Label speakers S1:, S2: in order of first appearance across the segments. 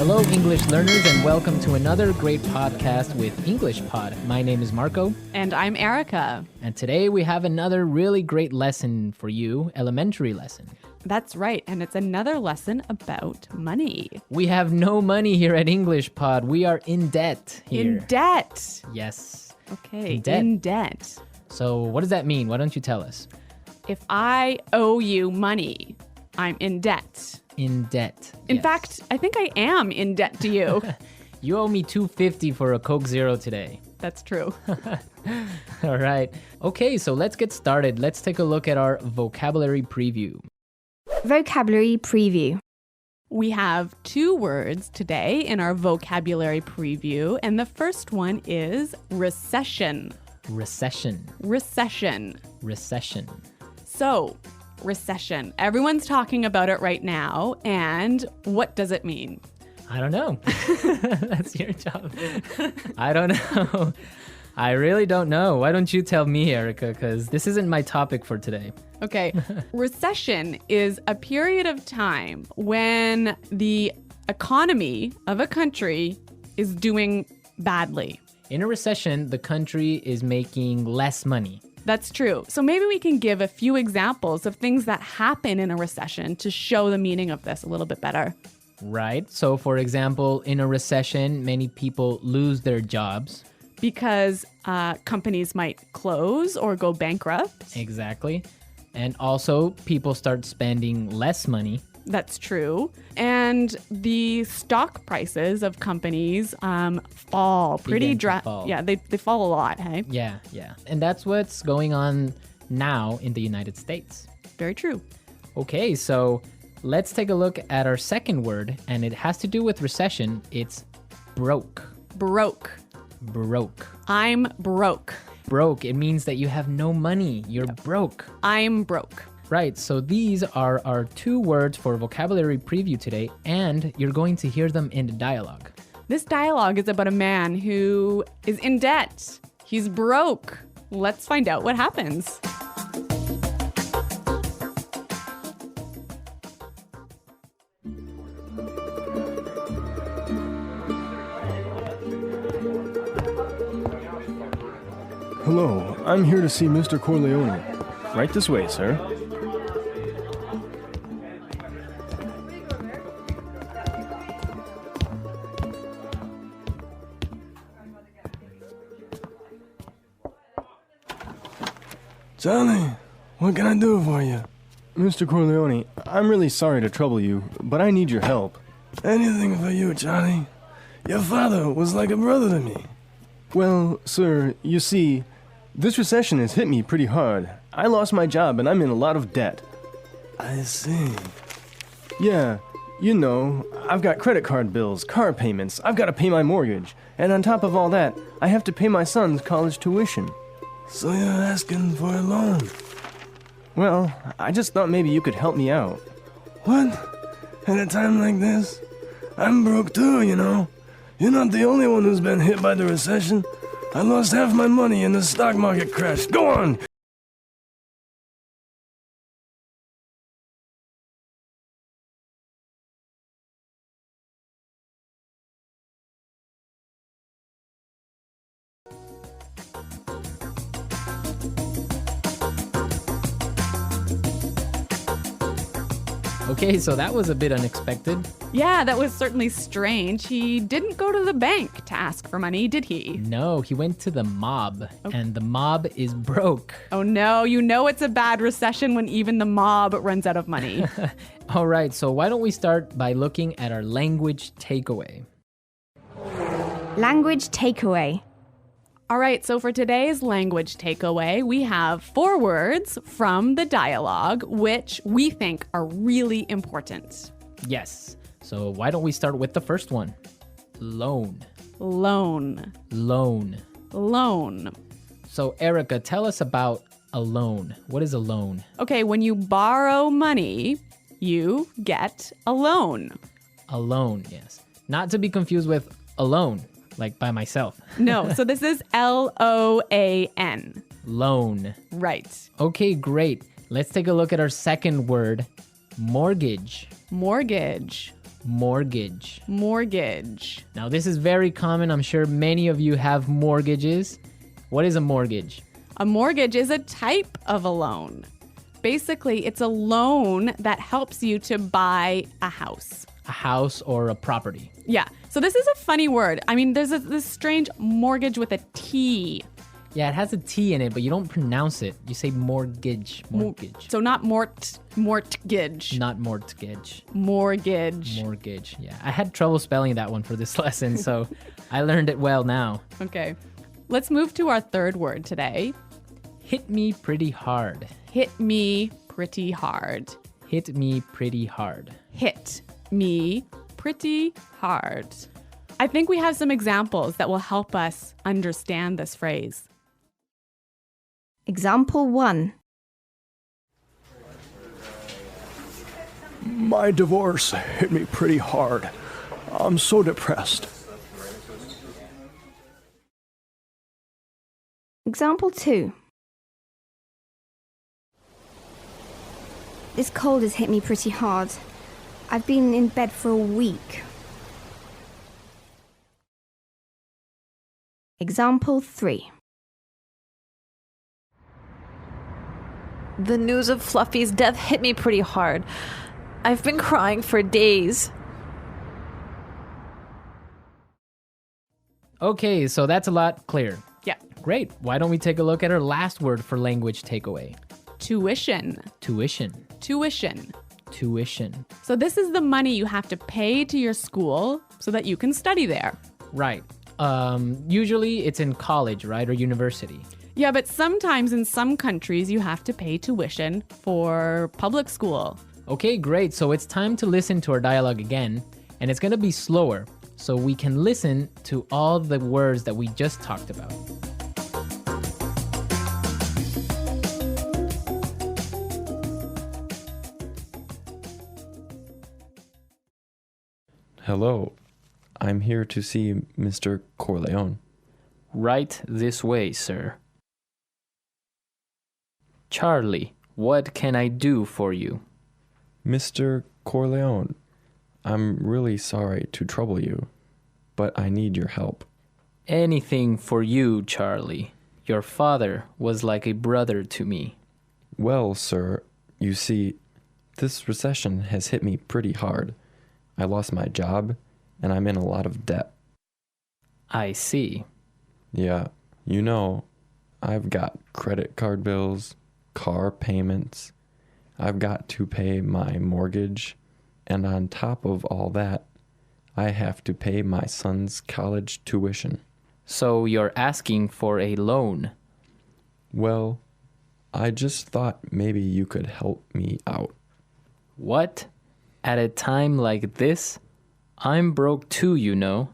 S1: Hello, English learners, and welcome to another great podcast with English Pod. My name is Marco.
S2: And I'm Erica.
S1: And today we have another really great lesson for you, elementary lesson.
S2: That's right, and it's another lesson about money.
S1: We have no money here at English Pod. We are in debt here.
S2: In debt.
S1: Yes.
S2: Okay,
S1: In debt. So what does that mean? Why don't you tell us?
S2: If I owe you money, I'm in debt.
S1: In debt.
S2: In
S1: yes.
S2: fact, I think I am in debt to you.
S1: You owe me $2.50 for a Coke Zero today.
S2: That's true.
S1: All right. Okay, so let's get started. Let's take a look at our vocabulary preview.
S3: Vocabulary preview.
S2: We have 2 words today in our vocabulary preview, and the first one is recession.
S1: Recession.
S2: Recession.
S1: Recession.
S2: So, recession. Everyone's talking about it right now, and what does it mean?
S1: I don't know. That's your job. I don't know. I really don't know. Why don't you tell me, Erica? Because this isn't my topic for today.
S2: Okay. Recession is a period of time when the economy of a country is doing badly.
S1: In a recession, the country is making less money.
S2: That's true. So maybe we can give a few examples of things that happen in a recession to show the meaning of this a little bit better.
S1: Right. So, for example, in a recession, many people lose their jobs.
S2: Because companies might close or go bankrupt.
S1: Exactly. And also, people start spending less money.
S2: That's true. And the stock prices of companies fall pretty
S1: fall.
S2: Yeah, they fall a lot, hey?
S1: Yeah. And that's what's going on now in the United States.
S2: Very true.
S1: Okay, so let's take a look at our second word, and it has to do with recession. It's broke.
S2: Broke.
S1: Broke.
S2: I'm broke.
S1: Broke, it means that you have no money. You're broke.
S2: I'm broke.
S1: Right, so these are our 2 words for vocabulary preview today, and you're going to hear them in the dialogue.
S2: This dialogue is about a man who is in debt. He's broke. Let's find out what happens.
S4: Hello, I'm here to see Mr. Corleone. Right this way, sir. Charlie, what can I do for you? Mr. Corleone, I'm really sorry to trouble you, but I need your help. Anything for you, Charlie. Your father was like a brother to me. Well, sir, you see, this recession has hit me pretty hard. I lost my job and I'm in a lot of debt. I see. Yeah, you know, I've got credit card bills, car payments, I've got to pay my mortgage, and on top of all that, I have to pay my son's college tuition. So you're asking for a loan? Well, I just thought maybe you could help me out. What? At a time like this? I'm broke too, you know. You're not the only one who's been hit by the recession. I lost half my money in the stock market crash. Go on!
S1: Okay, so that was a bit unexpected.
S2: Yeah, that was certainly strange. He didn't go to the bank to ask for money, did he?
S1: No, he went to the mob, and the mob is broke.
S2: Oh no, you know it's a bad recession when even the mob runs out of money.
S1: All right, so why don't we start by looking at our language takeaway?
S3: Language takeaway.
S2: All right, so for today's language takeaway, we have 4 words from the dialogue, which we think are really important.
S1: Yes, so why don't we start with the first one? Loan.
S2: Loan.
S1: Loan.
S2: Loan.
S1: So Erica, tell us about a loan. What is a loan?
S2: Okay, when you borrow money, you get a loan.
S1: A loan, yes. Not to be confused with alone, like by myself.
S2: No, so this is L-O-A-N.
S1: Loan.
S2: Right.
S1: Okay, great. Let's take a look at our second word, mortgage.
S2: Mortgage.
S1: Mortgage.
S2: Mortgage.
S1: Now, this is very common. I'm sure many of you have mortgages. What is a mortgage?
S2: A mortgage is a type of a loan. Basically, it's a loan that helps you to buy a house.
S1: A house or a property.
S2: Yeah. So this is a funny word. I mean, there's this strange mortgage with a T.
S1: Yeah, it has a T in it, but you don't pronounce it. You say mortgage. Mortgage.
S2: So not mortgage.
S1: Not mortgage.
S2: Mortgage.
S1: Mortgage. Yeah. I had trouble spelling that one for this lesson, so I learned it well now.
S2: Okay. Let's move to our third word today.
S1: Hit me pretty hard.
S2: Hit me pretty hard.
S1: Hit me pretty hard.
S2: Hit me pretty hard. I think we have some examples that will help us understand this phrase.
S3: Example 1.
S4: My divorce hit me pretty hard. I'm so depressed.
S3: Example 2. This cold has hit me pretty hard. I've been in bed for a week. Example 3.
S5: The news of Fluffy's death hit me pretty hard. I've been crying for days.
S1: Okay, so that's a lot clearer.
S2: Yeah.
S1: Great. Why don't we take a look at our last word for language takeaway?
S2: Tuition.
S1: Tuition.
S2: Tuition.
S1: Tuition.
S2: So this is the money you have to pay to your school so that you can study there.
S1: Right. Usually it's in college, right? Or university.
S2: Yeah, but sometimes in some countries you have to pay tuition for public school.
S1: Okay, great. So it's time to listen to our dialogue again, and it's going to be slower so we can listen to all the words that we just talked about.
S6: Hello, I'm here to see Mr. Corleone.
S1: Right this way, sir. Charlie, what can I do for you?
S6: Mr. Corleone, I'm really sorry to trouble you, but I need your help.
S1: Anything for you, Charlie. Your father was like a brother to me.
S6: Well, sir, you see, this recession has hit me pretty hard. I lost my job, and I'm in a lot of debt.
S1: I see.
S6: Yeah, you know, I've got credit card bills, car payments. I've got to pay my mortgage, and on top of all that, I have to pay my son's college tuition.
S1: So you're asking for a loan?
S6: Well, I just thought maybe you could help me out.
S1: What? At a time like this? I'm broke too, you know.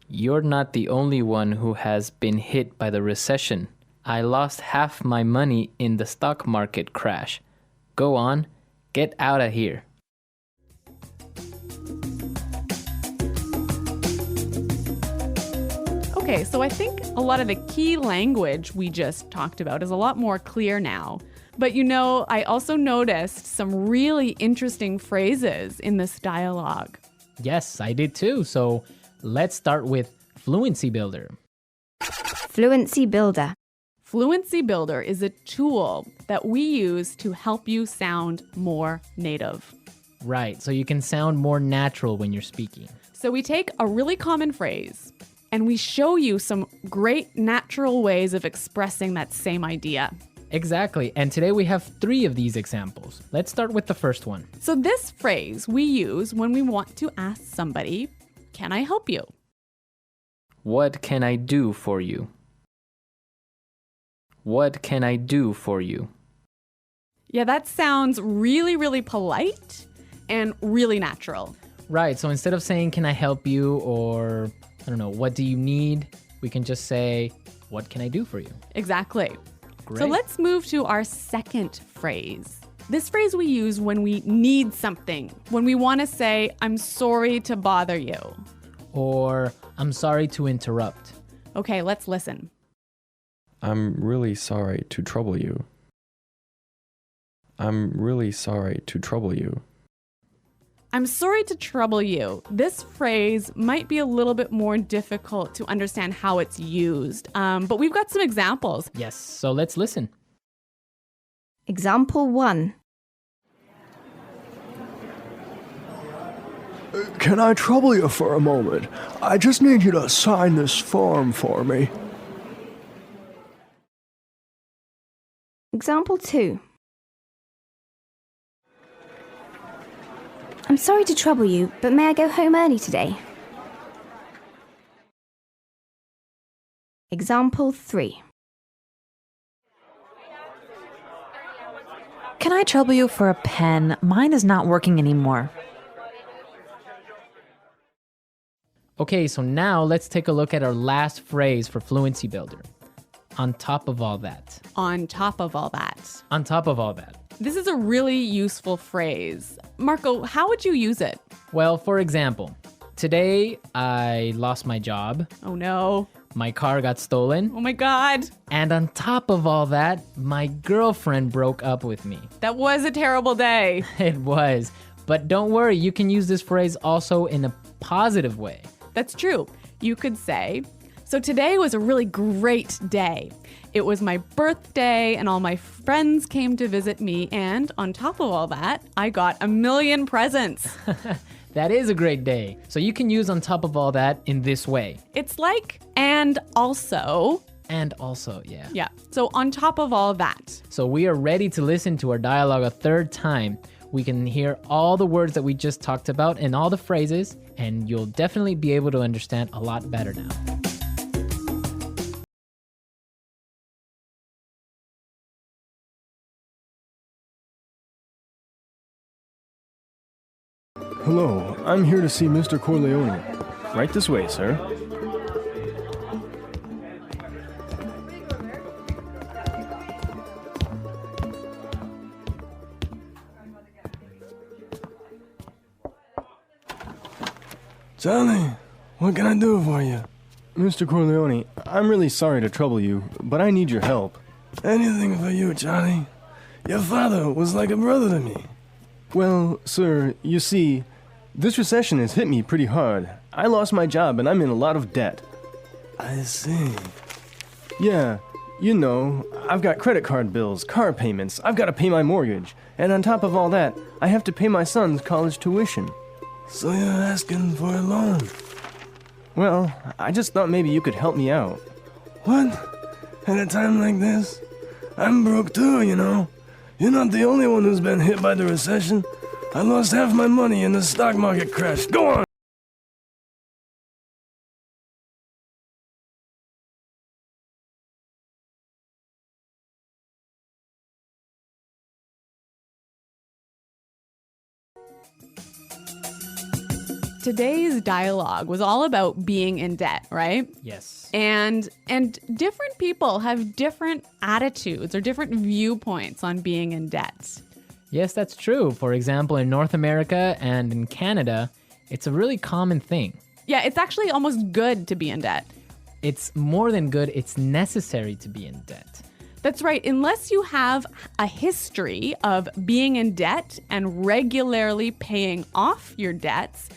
S1: You're not the only one who has been hit by the recession. I lost half my money in the stock market crash. Go on, get out of here.
S2: Okay, so I think a lot of the key language we just talked about is a lot more clear now. But you know, I also noticed some really interesting phrases in this dialogue.
S1: Yes, I did too. So let's start with Fluency Builder.
S3: Fluency Builder.
S2: Fluency Builder is a tool that we use to help you sound more native.
S1: Right, so you can sound more natural when you're speaking.
S2: So we take a really common phrase and we show you some great natural ways of expressing that same idea.
S1: Exactly, and today we have 3 of these examples. Let's start with the first one.
S2: So this phrase we use when we want to ask somebody, "Can I help you?"
S1: What can I do for you? What can I do for you?
S2: Yeah, that sounds really, really polite and really natural.
S1: Right, so instead of saying, can I help you? Or, I don't know, what do you need? We can just say, what can I do for you?
S2: Exactly.
S1: Great.
S2: So let's move to our second phrase. This phrase we use when we need something, when we want to say, I'm sorry to bother you.
S1: Or, I'm sorry to interrupt.
S2: Okay, let's listen.
S6: I'm really sorry to trouble you. I'm really sorry to trouble you.
S2: I'm sorry to trouble you. This phrase might be a little bit more difficult to understand how it's used, but we've got some examples.
S1: Yes, so let's listen.
S3: Example 1.
S4: Can I trouble you for a moment? I just need you to sign this form for me.
S3: Example 2. I'm sorry to trouble you, but may I go home early today? Example 3.
S5: Can I trouble you for a pen? Mine is not working anymore.
S1: Okay, so now let's take a look at our last phrase for Fluency Builder. On top of all that.
S2: On top of all that.
S1: On top of all that.
S2: This is a really useful phrase. Marco, how would you use it?
S1: Well, for example, today I lost my job,
S2: Oh no.
S1: my car got stolen,
S2: Oh my God.
S1: and on top of all that, my girlfriend broke up with me.
S2: That was a terrible day.
S1: It was. But don't worry, you can use this phrase also in a positive way.
S2: That's true. You could say, so today was a really great day. It was my birthday and all my friends came to visit me, and on top of all that, I got a million presents.
S1: That is a great day. So you can use on top of all that in this way.
S2: It's like, and also.
S1: And also, yeah.
S2: Yeah, so on top of all that.
S1: So we are ready to listen to our dialogue a third time. We can hear all the words that we just talked about and all the phrases, and you'll definitely be able to understand a lot better now.
S4: Hello, I'm here to see Mr. Corleone. Right this way, sir. Charlie, what can I do for you? Mr. Corleone, I'm really sorry to trouble you, but I need your help. Anything for you, Charlie. Your father was like a brother to me. Well, sir, you see, this recession has hit me pretty hard. I lost my job and I'm in a lot of debt. I see. Yeah, you know, I've got credit card bills, car payments, I've got to pay my mortgage, and on top of all that, I have to pay my son's college tuition. So you're asking for a loan? Well, I just thought maybe you could help me out. What? At a time like this? I'm broke too, you know. You're not the only one who's been hit by the recession. I lost half my money in the stock market crash. Go on!
S2: Today's dialogue was all about being in debt, right?
S1: Yes.
S2: And different people have different attitudes or different viewpoints on being in debt.
S1: Yes, that's true. For example, in North America and in Canada, it's a really common thing.
S2: Yeah, it's actually almost good to be in debt.
S1: It's more than good, it's necessary to be in debt.
S2: That's right. Unless you have a history of being in debt and regularly paying off your debts,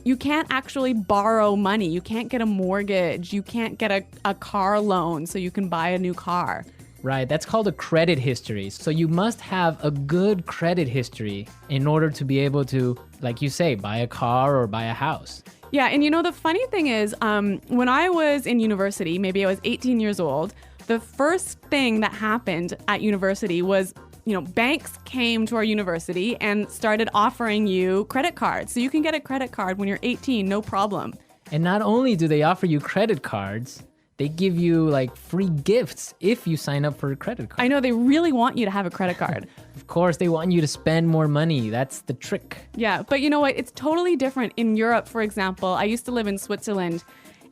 S2: you can't actually borrow money. You can't get a mortgage. You can't get a car loan so you can buy a new car.
S1: Right, that's called a credit history. So you must have a good credit history in order to be able to, like you say, buy a car or buy a house.
S2: Yeah, and you know, the funny thing is, when I was in university, maybe I was 18 years old, the first thing that happened at university was, you know, banks came to our university and started offering you credit cards. So you can get a credit card when you're 18, no problem.
S1: And not only do they offer you credit cards, they give you like free gifts if you sign up for a credit card.
S2: I know they really want you to have a credit card.
S1: Of course, they want you to spend more money. That's the trick.
S2: Yeah, but you know what? It's totally different. In Europe, for example, I used to live in Switzerland,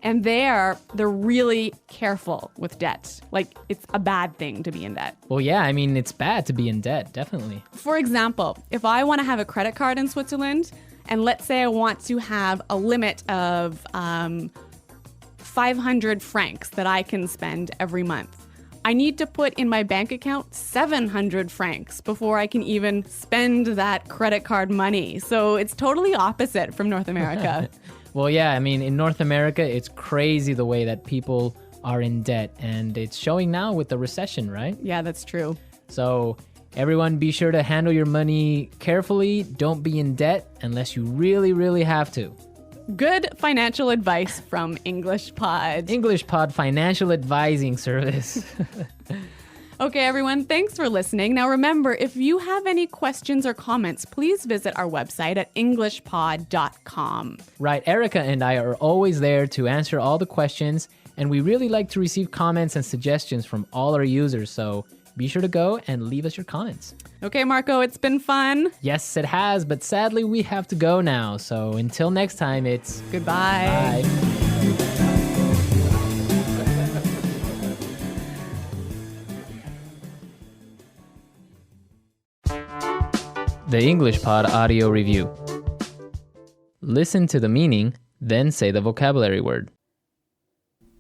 S2: and they're really careful with debt. Like, it's a bad thing to be in debt.
S1: Well, yeah, I mean, it's bad to be in debt, definitely.
S2: For example, if I want to have a credit card in Switzerland, and let's say I want to have a limit of 500 francs that I can spend every month, I need to put in my bank account 700 francs before I can even spend that credit card money. So it's totally opposite from North America.
S1: Well, yeah, I mean, in North America, it's crazy the way that people are in debt, and it's showing now with the recession, right?
S2: Yeah, that's true.
S1: So everyone, be sure to handle your money carefully. Don't be in debt unless you really, really have to.
S2: Good financial advice from English Pod.
S1: English Pod Financial Advising Service.
S2: Okay, everyone, thanks for listening. Now remember, if you have any questions or comments, please visit our website at englishpod.com.
S1: Right, Erica and I are always there to answer all the questions, and we really like to receive comments and suggestions from all our users, so be sure to go and leave us your comments.
S2: Okay, Marco, it's been fun.
S1: Yes, it has, but sadly we have to go now, so until next time, it's
S2: Goodbye.
S1: bye. The English Pod Audio Review. Listen to the meaning, then say the vocabulary word.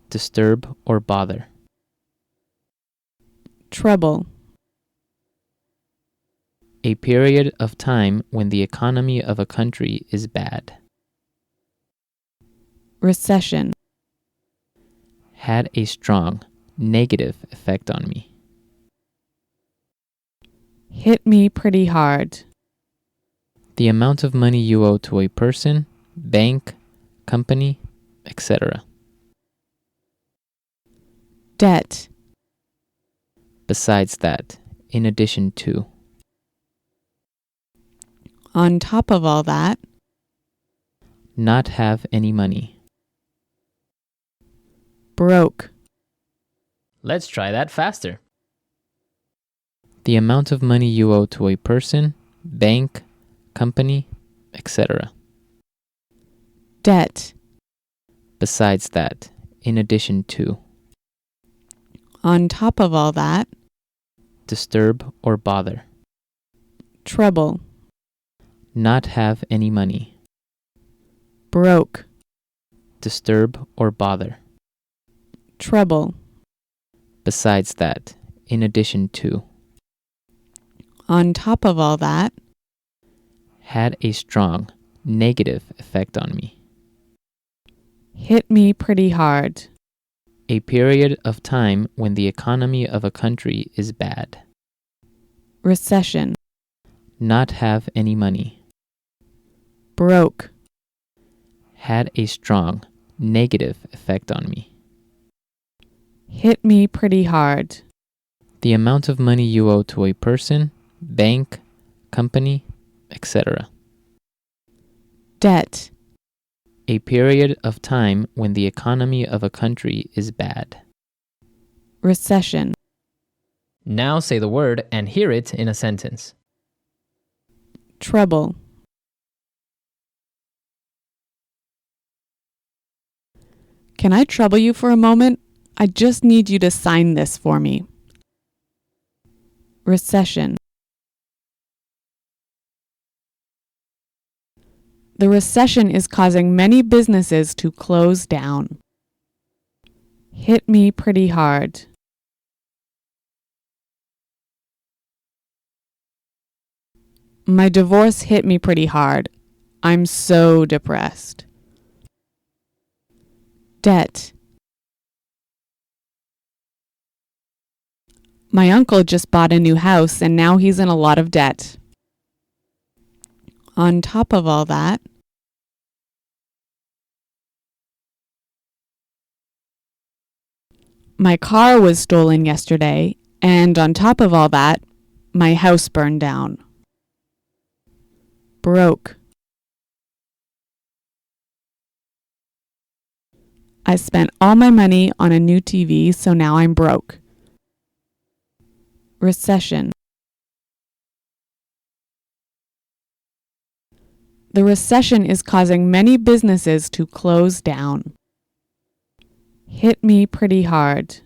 S1: Disturb or bother.
S2: Trouble.
S1: A period of time when the economy of a country is bad.
S2: Recession.
S1: Had a strong negative effect on me.
S2: Hit me pretty hard.
S1: The amount of money you owe to a person, bank, company, etc.
S2: Debt.
S1: Besides that, in addition to.
S2: On top of all that.
S1: Not have any money.
S2: Broke.
S1: Let's try that faster. The amount of money you owe to a person, bank, company, etc.
S2: Debt.
S1: Besides that, in addition to.
S2: On top of all that.
S1: Disturb or bother.
S2: Trouble.
S1: Not have any money.
S2: Broke.
S1: Disturb or bother.
S2: Trouble.
S1: Besides that, in addition to.
S2: On top of all that.
S1: Had a strong negative effect on me.
S2: Hit me pretty hard.
S1: A period of time when the economy of a country is bad.
S2: Recession.
S1: Not have any money.
S2: Broke.
S1: Had a strong negative effect on me.
S2: Hit me pretty hard.
S1: The amount of money you owe to a person, bank, company, etc.
S2: Debt.
S1: A period of time when the economy of a country is bad.
S2: Recession.
S1: Now say the word and hear it in a sentence.
S2: Trouble. Can I trouble you for a moment? I just need you to sign this for me. Recession. The recession is causing many businesses to close down. Hit me pretty hard. My divorce hit me pretty hard. I'm so depressed. Debt. My uncle just bought a new house and now he's in a lot of debt. On top of all that. My car was stolen yesterday, and on top of all that, my house burned down. Broke. I spent all my money on a new TV, so now I'm broke. Recession. The recession is causing many businesses to close down. Hit me pretty hard.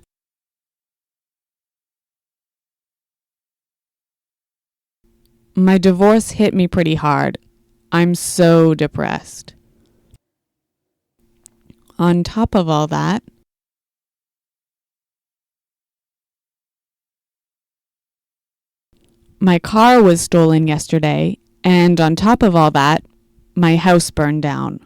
S2: My divorce hit me pretty hard. I'm so depressed. On top of all that. My car was stolen yesterday, and on top of all that, my house burned down.